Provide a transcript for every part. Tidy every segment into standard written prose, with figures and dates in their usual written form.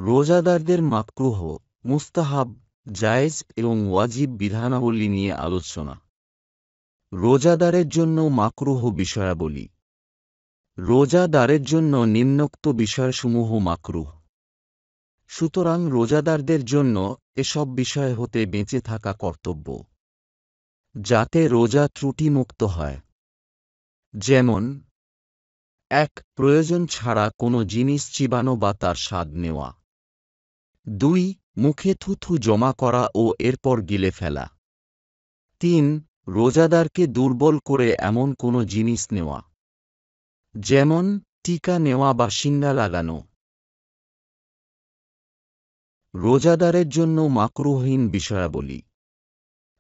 রোজাদারদের মাকরুহ, মুস্তাহাব, জায়েজ এবং ওয়াজিব বিধানাবলী নিয়ে আলোচনা। রোজাদারের জন্য মাকরুহ বিষয়াবলী। রোজাদারের জন্য নিম্নোক্ত বিষয়সমূহ মাকরুহ। সুতরাং রোজাদারদের জন্য এসব বিষয় হতে বেঁচে থাকা কর্তব্য, যাতে রোজা ত্রুটিমুক্ত হয়। যেমন: ১. প্রয়োজন ছাড়া কোনো জিনিস চিবানো বা তার স্বাদ নেওয়া। ২. মুখে থুথু জমা করা ও এরপর গিলে ফেলা। ৩. রোজাদারকে দুর্বল করে এমন কোনো জিনিস নেওয়া, যেমন টিকা নেওয়া বা শিঙ্গা লাগানো। রোজাদারের জন্য মাকরুহহীন বিষয়াবলী।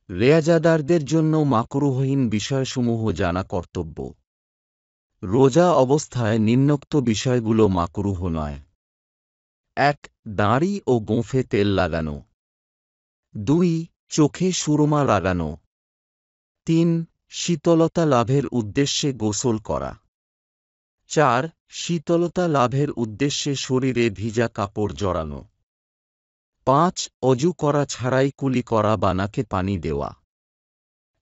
রোজাদারদের জন্য মাকরুহহীন বিষয়সমূহ জানা কর্তব্য। রোজা অবস্থায় নিম্নোক্ত বিষয়গুলো মাকরুহ নয়: ১. দাড়ি ও গোঁফে তেল লাগানো। ২. চোখে সুরমা লাগানো। ৩. শীতলতা লাভের উদ্দেশ্যে গোসল করা। ৪. শীতলতা লাভের উদ্দেশ্যে শরীরে ভিজা কাপড় জড়ানো। ৫. অজু করা ছাড়াই কুলি করা বা নাকে পানি দেওয়া।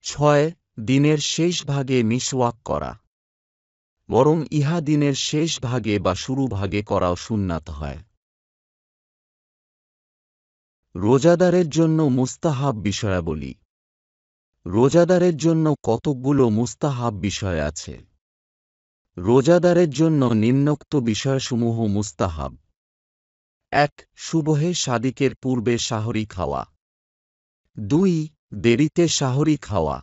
৬. দিনের শেষ ভাগে মিসওয়াক করা, বরং ইহা দিনের শেষ ভাগে বা শুরু ভাগে করাও সুন্নাত হয়। রোজাদারের জন্য মুস্তাহাব বিষয়াবলী। রোজাদারের জন্য কতকগুলো মুস্তাহাব বিষয় আছে। রোজাদারের জন্য নিম্নোক্ত বিষয়সমূহ মুস্তাহাব: ১. সুবহে সাদিকের পূর্বে সাহরি খাওয়া। ২. দেরিতে সাহরি খাওয়া,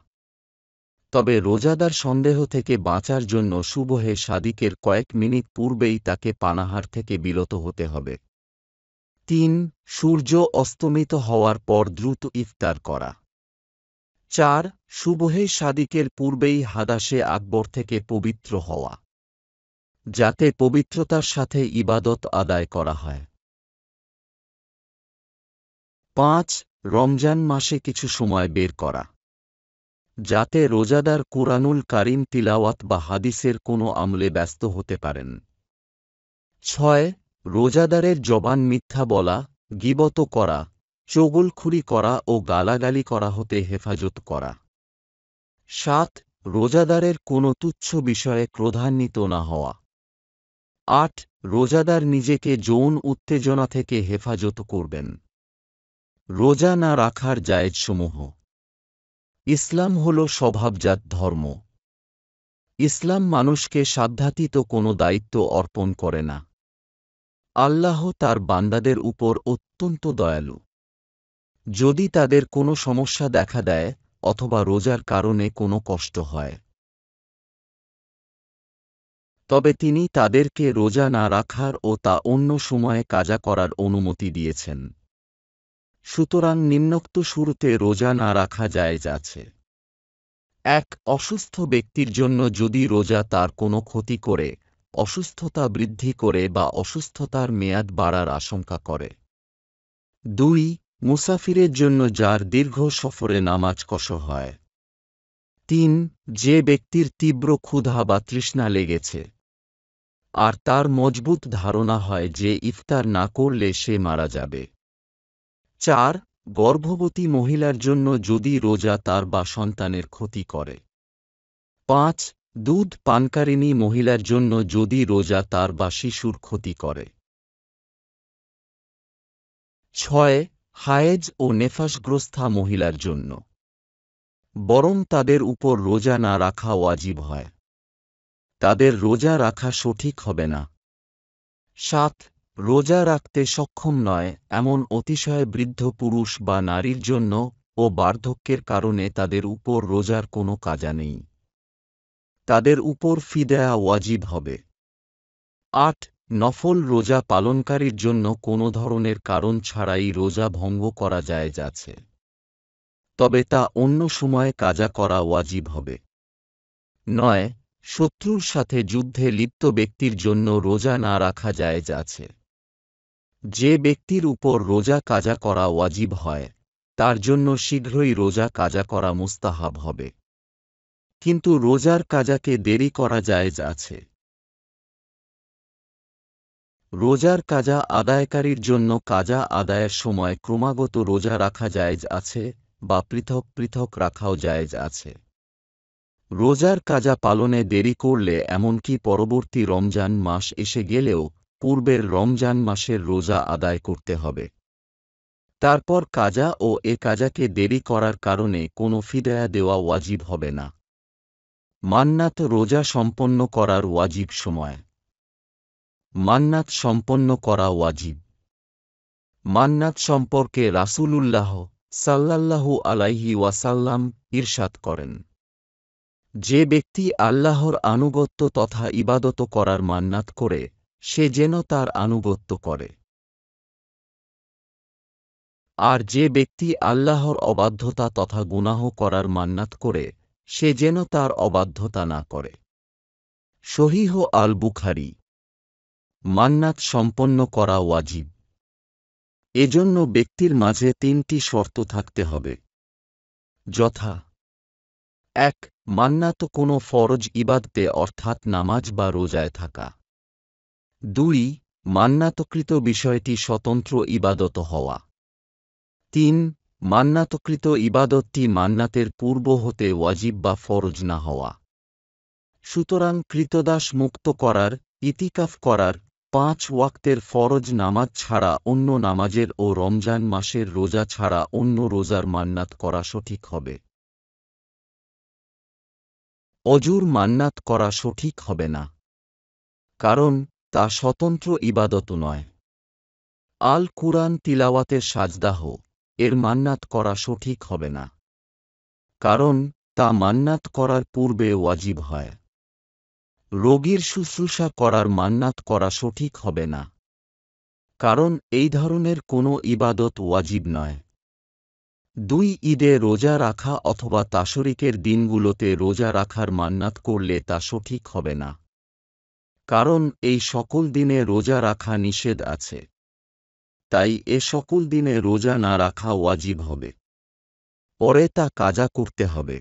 তবে রোজাদার সন্দেহ থেকে বাঁচার জন্য সুবহে সাদিকের কয়েক মিনিট পূর্বেই তাকে পানাহার থেকে বিরত হতে হবে। ৩. সূর্য অস্তমিত হওয়ার পর দ্রুত ইফতার করা। ৪. সুবহে সাদিকের পূর্বেই হাদাসে আকবর থেকে পবিত্র হওয়া, যাতে পবিত্রতার সাথে ইবাদত আদায় করা হয়। ৫. রমজান মাসে কিছু সময় বের করা, যাতে রোজাদার কুরআনুল কারীম তিলাওয়াত বা হাদিসের কোনো আমলে ব্যস্ত হতে পারেন। ৬. রোজাদারের জবান মিথ্যা বলা, গীবত করা, চগলখুরি করা ও গালাগালি করা হতে হেফাজত করা। ৭. রোজাদারের কোনো তুচ্ছ বিষয়ে ক্রোধান্বিত না হওয়া। ৮. রোজাদার নিজেকে যৌন উত্তেজনা থেকে হেফাজত করবেন। রোজা না রাখার জায়েজসমূহ। ইসলাম হল স্বভাবজাত ধর্ম। ইসলাম মানুষকে সাধ্যাতীত কোনো দায়িত্ব অর্পণ করে না। আল্লাহ তার বান্দাদের উপর অত্যন্ত দয়ালু। যদি তাদের কোনো সমস্যা দেখা দেয় অথবা রোজার কারণে কোনো কষ্ট হয়, তবে তিনি তাদেরকে রোজা না রাখার ও তা অন্য সময়ে কাজা করার অনুমতি দিয়েছেন। সুতরাং নিম্নোক্ত শুরুতে রোজা না রাখা জায়েজ আছে। ১. অসুস্থ ব্যক্তির জন্য যদি রোজা তার কোনো ক্ষতি করে, অসুস্থতা বৃদ্ধি করে বা অসুস্থতার মেয়াদ বাড়ার আশঙ্কা করে। ২. মুসাফিরের জন্য যার দীর্ঘ সফরে নামাজ কসর হয়। ৩. যে ব্যক্তির তীব্র ক্ষুধা বা তৃষ্ণা লেগেছে, আর তার মজবুত ধারণা হয় যে ইফতার না করলে সে মারা যাবে। ৪. গর্ভবতী মহিলার জন্য যদি রোজা তার বা সন্তানের ক্ষতি করে। ৫. দুধ পানকারিণী মহিলার জন্য যদি রোজা তার বা শিশুর ক্ষতি করে। ৬. হায়েজ ও নেফাসগ্রস্তা মহিলার জন্য, বরং তাদের উপর রোজা না রাখা ওয়াজিব হয়। তাদের রোজা রাখা সঠিক হবে না। ৭. রোজা রাখতে সক্ষম নয় এমন অতিশয় বৃদ্ধ পুরুষ বা নারীর জন্য ও বার্ধক্যের কারণে তাদের উপর রোজার কোনো কাজা নেই। তাদের উপর ফিদয়া ওয়াজিব হবে। ৮. নফল রোজা পালনকারীর জন্য কোনো ধরনের কারণ ছাড়াই রোজা ভঙ্গ করা জায়েজ আছে, তবে তা অন্য সময়ে কাজা করা ওয়াজিব হবে। ৯. শত্রুর সাথে যুদ্ধে লিপ্ত ব্যক্তির জন্য রোজা না রাখা জায়েজ আছে। যে ব্যক্তির উপর রোজা কাজা করা ওয়াজিব হয়, তার জন্য শীঘ্রই রোজা কাজা করা মুস্তাহাব হবে, কিন্তু রোজার কাজাকে দেরি করা জায়েজ আছে। রোজার কাজা আদায়কারীর জন্য কাজা আদায়ের সময় ক্রমাগত রোজা রাখা জায়েজ আছে বা পৃথক পৃথক রাখাও জায়েজ আছে। রোজার কাজা পালনে দেরি করলে এমনকি পরবর্তী রমজান মাস এসে গেলেও পূর্বের রমজান মাসের রোজা আদায় করতে হবে। তারপর কাজা ও এ কাজাকে দেরি করার কারণে কোনো ফিদয়া দেওয়া ওয়াজিব হবে না। মান্নাত রোজা সম্পন্ন করার ওয়াজিব সময়। মান্নাত সম্পন্ন করা ওয়াজিব। মান্নাত সম্পর্কে রাসূলুল্লাহ সাল্লাল্লাহু আলাইহি ওয়াসাল্লাম ইরশাদ করেন, যে ব্যক্তি আল্লাহর আনুগত্য তথা ইবাদত করার মান্নাত করে সে যেন তার আনুগত্য করে, আর যে ব্যক্তি আল্লাহর অবাধ্যতা তথা গুনাহ করার মান্নাত করে সে যেন তার অবাধ্যতা না করে। সহিহ আল বুখারী। মান্নাত সম্পন্ন করা ওয়াজিব। এজন্য ব্যক্তির মাঝে ৩টি শর্ত থাকতে হবে, যথা: ১. মান্নাত কোনো ফরজ ইবাদতে অর্থাৎ নামাজ বা রোজায় থাকা। ২. মান্নাতকৃত বিষয়টি স্বতন্ত্র ইবাদত হওয়া। ৩. মান্নাতকৃত ইবাদতটি মান্নাতের পূর্ব হতে ওয়াজিব বা ফরজ না হওয়া। সুতরাং কৃতদাস মুক্ত করার, ইতিকাফ করার, ৫ ওয়াক্তের ফরজ নামাজ ছাড়া অন্য নামাজের ও রমজান মাসের রোজা ছাড়া অন্য রোজার মান্নাত করা সঠিক হবে। অজুর মান্নাত করা সঠিক হবে না, কারণ তা স্বতন্ত্র ইবাদত নয়। আল কুরআন তিলাওয়াতের সাজদাহ এর মান্নাত করা সঠিক হবে না, কারণ তা মান্নাত করার পূর্বে ওয়াজিব হয়। রোগীর শুশ্রূষা করার মান্নাত করা সঠিক হবে না, কারণ এই ধরনের কোনো ইবাদত ওয়াজিব নয়। ২. ঈদে রোজা রাখা অথবা তাশরিকের দিনগুলোতে রোজা রাখার মান্নাত করলে তা সঠিক হবে না, কারণ এই সকল দিনে রোজা রাখা নিষেধ আছে। তাই এ সকল দিনে রোজা না রাখা ওয়াজিব হবে, পরে তা কাজা করতে হবে।